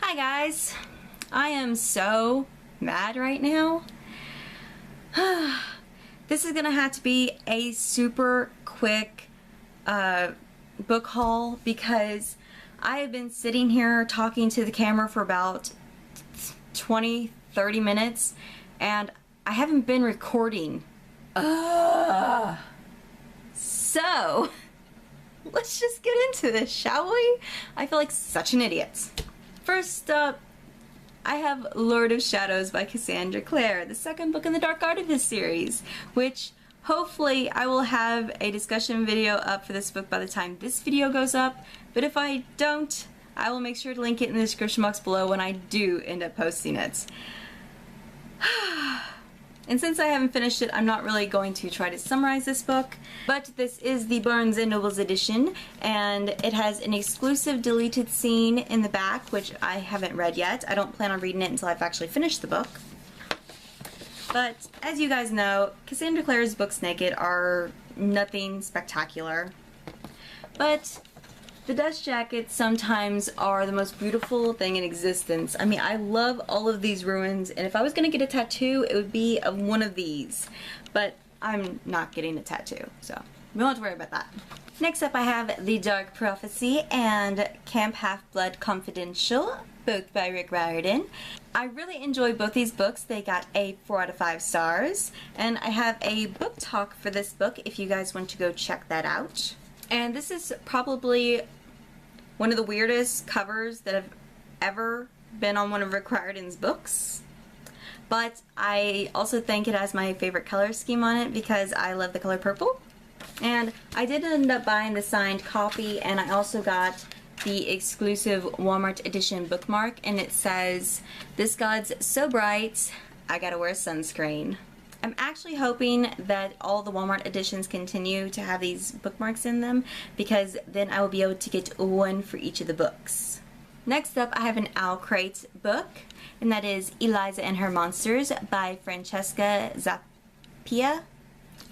Hi guys, I am so mad right now. This is gonna have to be a super quick book haul because I have been sitting here talking to the camera for about 20-30 minutes and I haven't been recording. So let's just get into this, shall we? I feel like such an idiot. First up, I have Lord of Shadows by Cassandra Clare, the second book in the Dark Artifice series, which hopefully I will have a discussion video up for this book by the time this video goes up, but if I don't, I will make sure to link it in the description box below when I do end up posting it. And since I haven't finished it, I'm not really going to try to summarize this book, but this is the Barnes & Noble's edition, and it has an exclusive deleted scene in the back, which I haven't read yet. I don't plan on reading it until I've actually finished the book. But as you guys know, Cassandra Clare's books naked are nothing spectacular, but the dust jackets sometimes are the most beautiful thing in existence. I mean, I love all of these ruins, and if I was gonna get a tattoo, it would be of one of these. But I'm not getting a tattoo, so we don't have to worry about that. Next up, I have The Dark Prophecy and Camp HalfBlood Confidential, both by Rick Riordan. I really enjoy both these books. They got a 4 out of 5 stars, and I have a book talk for this book if you guys want to go check that out. And this is probably one of the weirdest covers that have ever been on one of Rick Riordan's books. But I also think it has my favorite color scheme on it because I love the color purple. And I did end up buying the signed copy, and I also got the exclusive Walmart edition bookmark, and it says, "This God's so bright, I gotta wear sunscreen." I'm actually hoping that all the Walmart editions continue to have these bookmarks in them because then I will be able to get one for each of the books. Next up, I have an Owl Crate book, and that is Eliza and Her Monsters by Francesca Zappia.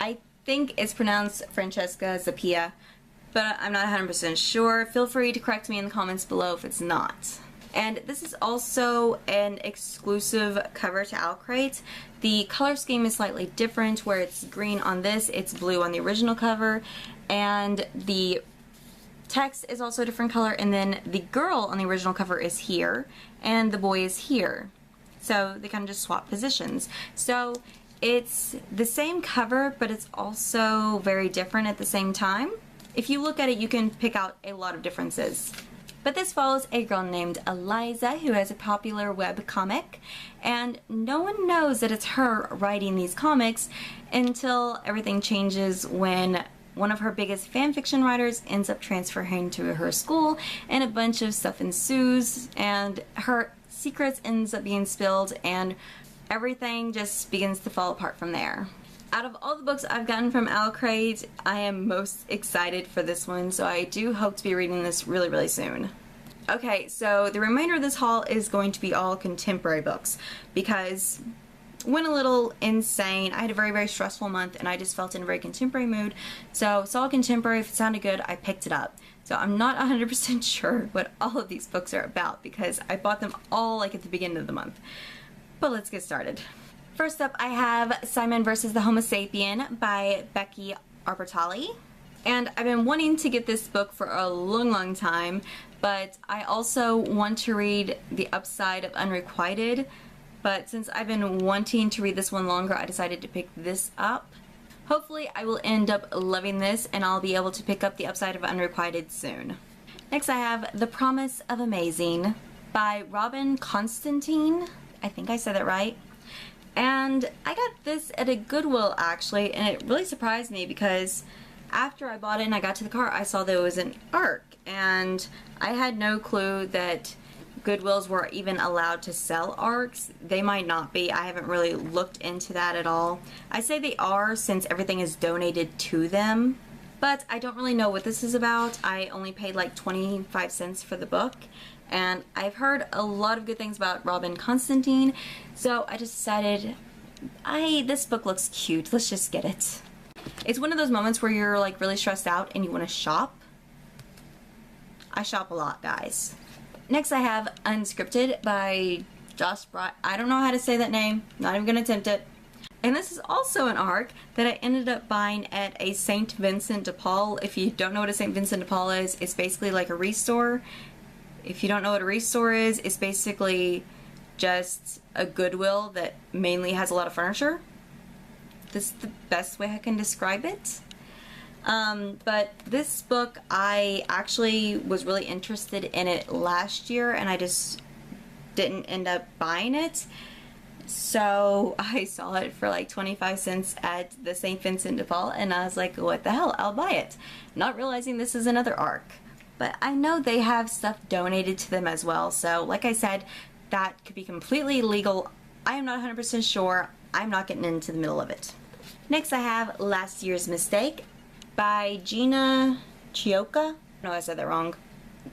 I think it's pronounced Francesca Zappia, but I'm not 100% sure. Feel free to correct me in the comments below if it's not. And this is also an exclusive cover to Owl Crate. The color scheme is slightly different, where it's green on this, it's blue on the original cover, and the text is also a different color, and then the girl on the original cover is here, and the boy is here. So they kind of just swap positions. So it's the same cover, but it's also very different at the same time. If you look at it, you can pick out a lot of differences. But this follows a girl named Eliza who has a popular web comic, and no one knows that it's her writing these comics until everything changes when one of her biggest fanfiction writers ends up transferring to her school, and a bunch of stuff ensues, and her secrets ends up being spilled, and everything just begins to fall apart from there. Out of all the books I've gotten from Owl Crate, I am most excited for this one, so I do hope to be reading this really, really soon. Okay, so the remainder of this haul is going to be all contemporary books, because went a little insane. I had a very, very stressful month, and I just felt in a very contemporary mood, so saw contemporary. If it sounded good, I picked it up. So I'm not 100% sure what all of these books are about, because I bought them all like at the beginning of the month. But let's get started. First up, I have Simon vs. the Homo Sapien by Becky Albertalli. And I've been wanting to get this book for a long, long time, but I also want to read The Upside of Unrequited. But since I've been wanting to read this one longer, I decided to pick this up. Hopefully I will end up loving this, and I'll be able to pick up The Upside of Unrequited soon. Next I have The Promise of Amazing by Robin Constantine. I think I said that right. And I got this at a Goodwill actually, and it really surprised me because after I bought it and I got to the car, I saw that it was an ARC, and I had no clue that Goodwills were even allowed to sell ARCs. They might not be. I haven't really looked into that at all. I say they are since everything is donated to them, but I don't really know what this is about. I only paid like 25 cents for the book, and I've heard a lot of good things about Robin Constantine, so I decided, this book looks cute, let's just get it. It's one of those moments where you're like really stressed out and you want to shop. I shop a lot, guys. Next I have Unscripted by Josh Bry. I don't know how to say that name. Not even gonna attempt it. And this is also an arc that I ended up buying at a St. Vincent de Paul. If you don't know what a St. Vincent de Paul is, it's basically like a restore. If you don't know what a restore is, it's basically just a Goodwill that mainly has a lot of furniture. This is the best way I can describe it. But this book, I actually was really interested in it last year and I just didn't end up buying it. So I saw it for like 25 cents at the St. Vincent de Paul and I was like, what the hell, I'll buy it. Not realizing this is another arc. But I know they have stuff donated to them as well, so like I said, that could be completely legal. I am not 100% sure. I'm not getting into the middle of it. Next I have Last Year's Mistake by Gina Chioka. No, I said that wrong.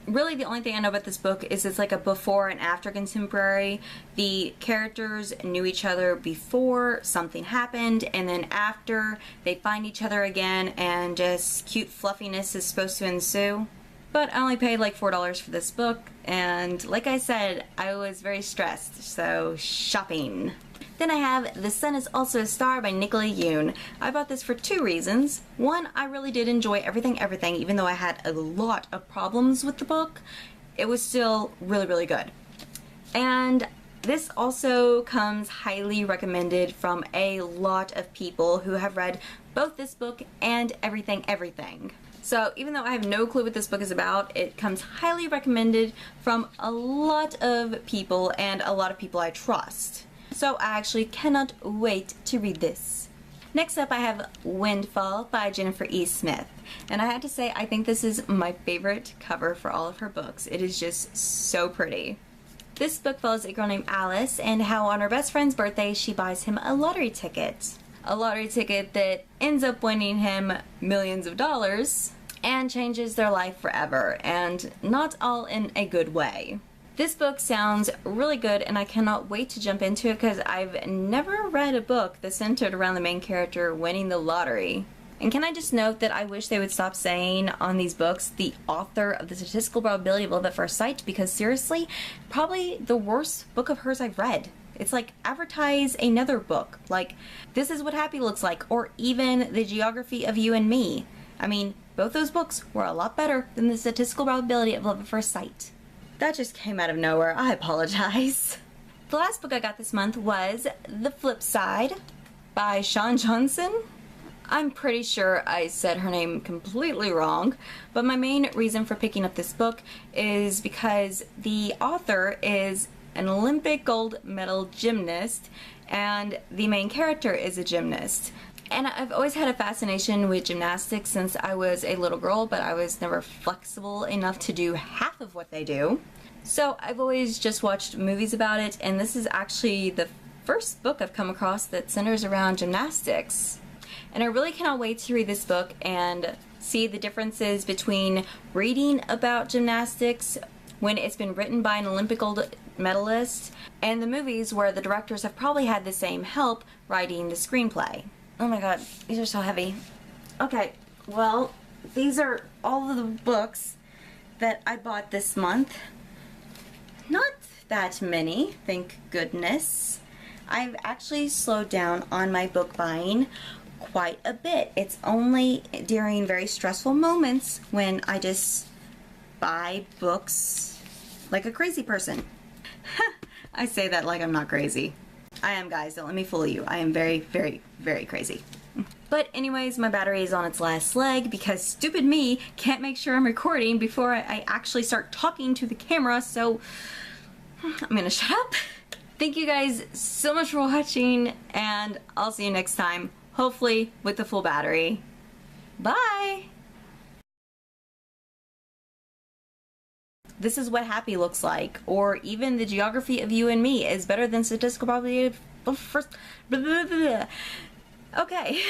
Really the only thing I know about this book is it's like a before and after contemporary. The characters knew each other before something happened and then after they find each other again and just cute fluffiness is supposed to ensue. But I only paid like $4 for this book and like I said, I was very stressed, so shopping. Then I have The Sun is Also a Star by Nicola Yoon. I bought this for two reasons. One, I really did enjoy everything, even though I had a lot of problems with the book. It was still really, really good. And this also comes highly recommended from a lot of people who have read both this book and Everything. So even though I have no clue what this book is about, it comes highly recommended from a lot of people and a lot of people I trust. So I actually cannot wait to read this. Next up I have Windfall by Jennifer E. Smith. And I have to say I think this is my favorite cover for all of her books. It is just so pretty. This book follows a girl named Alice and how on her best friend's birthday she buys him a lottery ticket. A lottery ticket that ends up winning him millions of dollars and changes their life forever, and not all in a good way. This book sounds really good and I cannot wait to jump into it because I've never read a book that's centered around the main character winning the lottery. And can I just note that I wish they would stop saying on these books the author of the statistical probability of love at first sight, because seriously, probably the worst book of hers I've read. It's like advertise another book, like This Is What Happy Looks Like, or even The Geography of You and Me. I mean, both those books were a lot better than the statistical probability of love at first sight. That just came out of nowhere. I apologize. The last book I got this month was The Flip Side by Sean Johnson. I'm pretty sure I said her name completely wrong, but my main reason for picking up this book is because the author is an Olympic gold medal gymnast and the main character is a gymnast. And I've always had a fascination with gymnastics since I was a little girl, but I was never flexible enough to do half of what they do. So I've always just watched movies about it, and this is actually the first book I've come across that centers around gymnastics. And I really cannot wait to read this book and see the differences between reading about gymnastics when it's been written by an Olympic gold medalist and the movies where the directors have probably had the same help writing the screenplay. Oh my god, these are so heavy. Okay, well, these are all of the books that I bought this month. Not that many, thank goodness. I've actually slowed down on my book buying quite a bit. It's only during very stressful moments when I just buy books like a crazy person. I say that like I'm not crazy. I am, guys, don't let me fool you. I am very, very, very crazy. But anyways, my battery is on its last leg because stupid me can't make sure I'm recording before I actually start talking to the camera, so I'm gonna shut up. Thank you guys so much for watching, and I'll see you next time, hopefully with the full battery. Bye! This Is What Happy Looks Like, or even The Geography of You and Me is better than statistical probability of first. Okay.